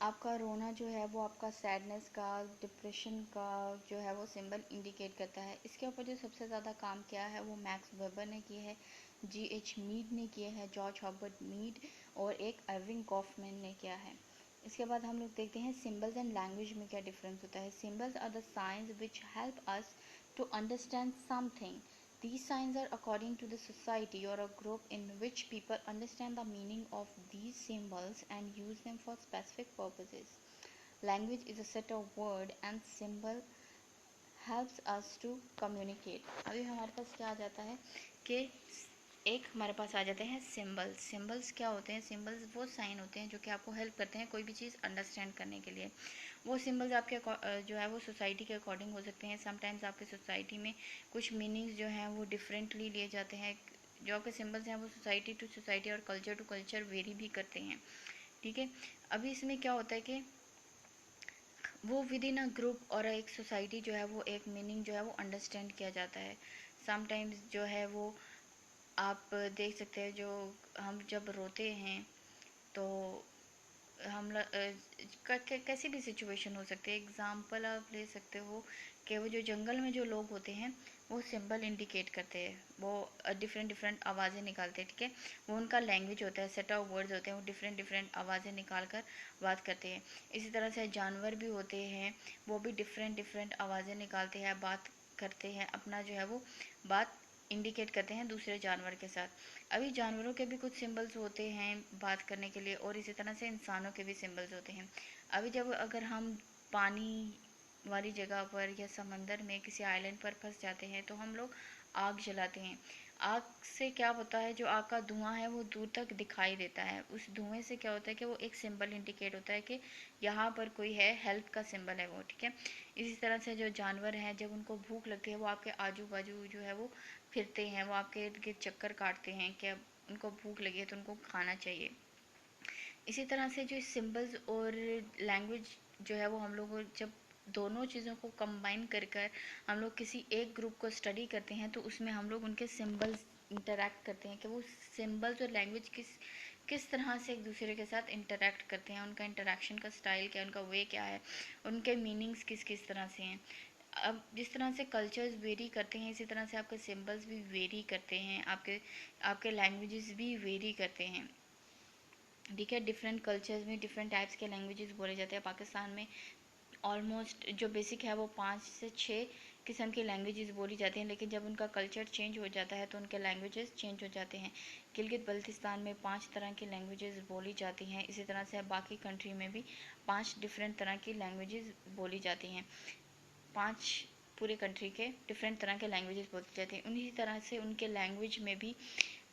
आपका रोना जो है वो आपका सैडनेस का, डिप्रेशन का जो है वो सिंबल इंडिकेट करता है। इसके ऊपर जो सबसे ज़्यादा काम किया है वो मैक्स वेबर ने किया है, G.H. मीड ने किया है, जॉर्ज हर्बर्ट मीड, और एक अर्विंग कॉफमैन ने किया है। इसके बाद हम लोग देखते हैं सिंबल्स एंड लैंग्वेज में क्या डिफरेंस होता है। Symbols are the signs which help us to understand something. These signs are according to the society or a group in which people understand the meaning of these symbols and use them for specific purposes. Language is a set of word and symbol helps us to communicate. अभी हमारे पास क्या आ जाता है कि एक हमारे पास आ जाते हैं सिंबल्स। सिंबल्स क्या होते हैं? सिंबल्स वो साइन होते हैं जो कि आपको हेल्प करते हैं कोई भी चीज़ अंडरस्टैंड करने के लिए। वो सिंबल्स आपके जो है वो सोसाइटी के अकॉर्डिंग हो सकते हैं। समटाइम्स आपके सोसाइटी में कुछ मीनिंग्स जो हैं वो डिफरेंटली लिए जाते हैं। जो आपके सिंबल्स हैं वो सोसाइटी टू सोसाइटी और कल्चर टू कल्चर वेरी भी करते हैं, ठीक है। अभी इसमें क्या होता है कि वो विद इन अ ग्रुप और एक सोसाइटी जो है वो एक मीनिंग जो है वो अंडरस्टैंड किया जाता है। समटाइम्स जो है वो आप देख सकते हैं, जो हम जब रोते हैं तो हम कैसी भी सिचुएशन हो सकती है। एग्जाम्पल आप ले सकते हो कि वो जो जंगल में जो लोग होते हैं वो सिंबल इंडिकेट करते हैं, वो डिफरेंट डिफरेंट आवाज़ें निकालते हैं, ठीक है। वो उनका लैंग्वेज होता है, सेट ऑफ वर्ड्स होते हैं, वो डिफरेंट डिफरेंट आवाज़ें निकाल कर बात करते हैं। इसी तरह से जानवर भी होते हैं, वो भी डिफरेंट डिफरेंट आवाज़ें निकालते हैं, बात करते हैं, अपना जो है वो बात इंडिकेट करते हैं दूसरे जानवर के साथ। अभी जानवरों के भी कुछ सिंबल्स होते हैं बात करने के लिए, और इसी तरह से इंसानों के भी सिंबल्स होते हैं। अभी जब अगर हम पानी वाली जगह पर या समंदर में किसी आइलैंड पर फंस जाते हैं तो हम लोग आग जलाते हैं। आग से क्या होता है, जो आग का धुआं है वो दूर तक दिखाई देता है। उस धुएं से क्या होता है कि वो एक सिंबल इंडिकेट होता है कि यहाँ पर कोई है, हेल्प का सिंबल है वो, ठीक है। इसी तरह से जो जानवर हैं जब उनको भूख लगती है वो आपके आजू बाजू जो है वो फिरते हैं, वो आपके इर्द गिर्द चक्कर काटते हैं कि अब उनको भूख लगी है तो उनको खाना चाहिए। इसी तरह से जो सिंबल्स और लैंग्वेज जो है वो हम लोग जब दोनों चीज़ों को कंबाइन कर कर हम लोग किसी एक ग्रुप को स्टडी करते हैं तो उसमें हम लोग उनके सिंबल्स इंटरेक्ट करते हैं कि वो सिंबल्स और लैंग्वेज किस तरह से एक दूसरे के साथ इंटरेक्ट करते हैं, उनका इंटरेक्शन का स्टाइल क्या है, उनका वे क्या है, उनके मीनिंग्स किस किस तरह से हैं। अब जिस तरह से कल्चर्स वेरी करते हैं इसी तरह से आपके सिंबल्स भी वेरी करते हैं, आपके आपके लैंग्वेजेस भी वेरी करते हैं, ठीक है। डिफरेंट कल्चर्स में डिफरेंट टाइप्स के लैंग्वेजेस बोले जाते हैं। पाकिस्तान में ऑलमोस्ट जो बेसिक है वो 5 से 6 किस्म की लैंग्वेजेस बोली जाती हैं, लेकिन जब उनका कल्चर चेंज हो जाता है तो उनके लैंग्वेजेस चेंज हो जाते हैं। गिलगित बल्तिस्तान में 5 तरह की लैंग्वेजेस बोली जाती हैं। इसी तरह से बाकी कंट्री में भी 5 डिफरेंट तरह की लैंग्वेजेस बोली जाती हैं। 5 पूरे कंट्री के डिफरेंट तरह के लैंग्वेजेस बोली जाती हैं। उन्हीं तरह से उनके लैंग्वेज में भी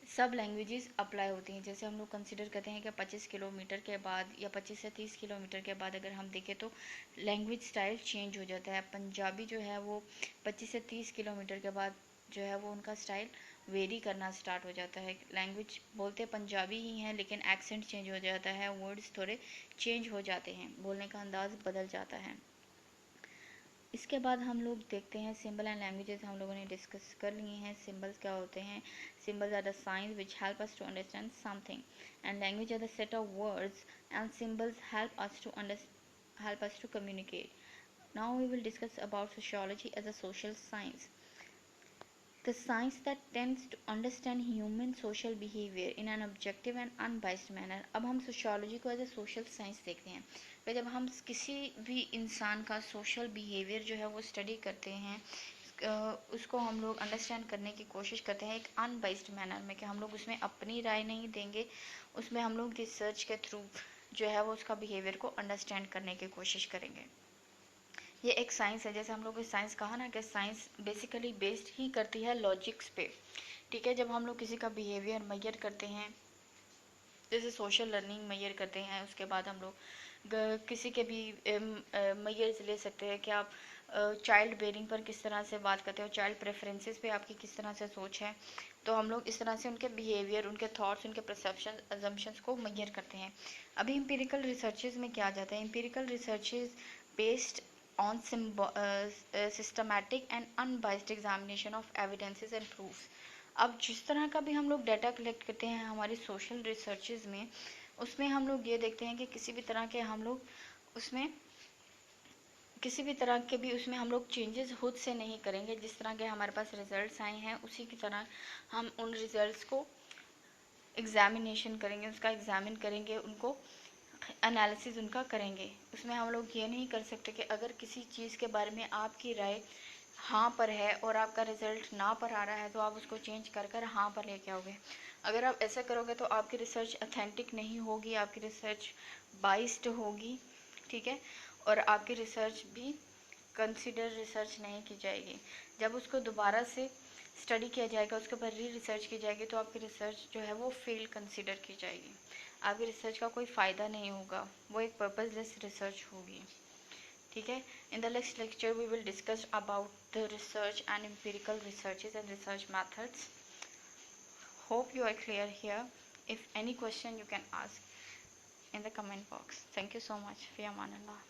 सब लैंग्वेजेस अप्लाई होती हैं। जैसे हम लोग कंसिडर करते हैं कि 25 किलोमीटर के बाद या 25 से 30 किलोमीटर के बाद अगर हम देखें तो लैंग्वेज स्टाइल चेंज हो जाता है। पंजाबी जो है वो 25 से 30 किलोमीटर के बाद जो है वो उनका स्टाइल वेरी करना स्टार्ट हो जाता है। लैंग्वेज बोलते पंजाबी ही हैं लेकिन एक्सेंट चेंज हो जाता है, वर्ड्स थोड़े चेंज हो जाते हैं, बोलने का अंदाज बदल जाता है। इसके बाद हम लोग देखते हैं सिंबल एंड लैंग्वेजेस हम लोगों ने डिस्कस कर लिए हैं। सिंबल्स क्या होते हैं? Symbols are the signs which help us to understand something and language are the set of words and symbols help us to communicate. Now we will discuss about sociology as a social science. The science that tends to understand human social behavior in an objective and unbiased manner. अब हम sociology को as a social science देखते हैं। फिर जब हम किसी भी इंसान का सोशल बिहेवियर जो है वो स्टडी करते हैं, उसको हम लोग अंडरस्टैंड करने की कोशिश करते हैं एक अनबाइस्ड मैनर में, कि हम लोग उसमें अपनी राय नहीं देंगे, उसमें हम लोग रिसर्च के थ्रू जो है वो उसका बिहेवियर को अंडरस्टैंड करने की कोशिश करेंगे। ये एक साइंस है। जैसे हम लोग साइंस कहा ना कि साइंस बेसिकली बेस्ड ही करती है लॉजिक्स पे, ठीक है। जब हम लोग किसी का बिहेवियर मेजर करते हैं, जैसे सोशल लर्निंग मेजर करते हैं, उसके बाद हम लोग किसी के भी मेजर्स ले सकते हैं कि आप चाइल्ड बेयरिंग पर किस तरह से बात करते हो, चाइल्ड प्रेफरेंसेस पे आपकी किस तरह से सोच है। तो हम लोग इस तरह से उनके बिहेवियर, उनके थॉट्स, उनके परसेप्शन, अजम्पशंस को मेजर करते हैं। अभी एम्पिरिकल रिसर्चेज में क्या आ जाता है? Empirical researches based on systematic and unbiased examination of evidences and proofs. अब जिस तरह का भी हम लोग डाटा कलेक्ट करते हैं हमारी सोशल रिसर्चेज में, उसमें हम लोग ये देखते हैं कि किसी भी तरह के हम लोग उसमें हम लोग चेंजेस खुद से नहीं करेंगे। जिस तरह के हमारे पास रिजल्ट्स आए हैं उसी की तरह हम उन रिजल्ट्स को एग्जामिनेशन करेंगे, उसका एग्जामिन करेंगे, उनको एनालिसिस उनका करेंगे। उसमें हम लोग ये नहीं कर सकते कि अगर किसी चीज़ के बारे में आपकी राय हाँ पर है और आपका रिजल्ट ना पर आ रहा है तो आप उसको चेंज कर कर हाँ पर लेके आओगे। अगर आप ऐसा करोगे तो आपकी रिसर्च ऑथेंटिक नहीं होगी, आपकी रिसर्च बाइस्ड होगी, ठीक है, और आपकी रिसर्च भी कंसिडर रिसर्च नहीं की जाएगी। जब उसको दोबारा से स्टडी किया जाएगा, उसके ऊपर री रिसर्च की जाएगी तो आपकी रिसर्च जो है वो फेल कंसिडर की जाएगी। आपकी रिसर्च का कोई फ़ायदा नहीं होगा, वो एक पर्पसलेस रिसर्च होगी, ठीक है। In the next lecture we will discuss about the research and empirical researches and research methods. Hope you are clear here. If any question you can ask in the comment box. Thank you so much. Fi Aman Allah.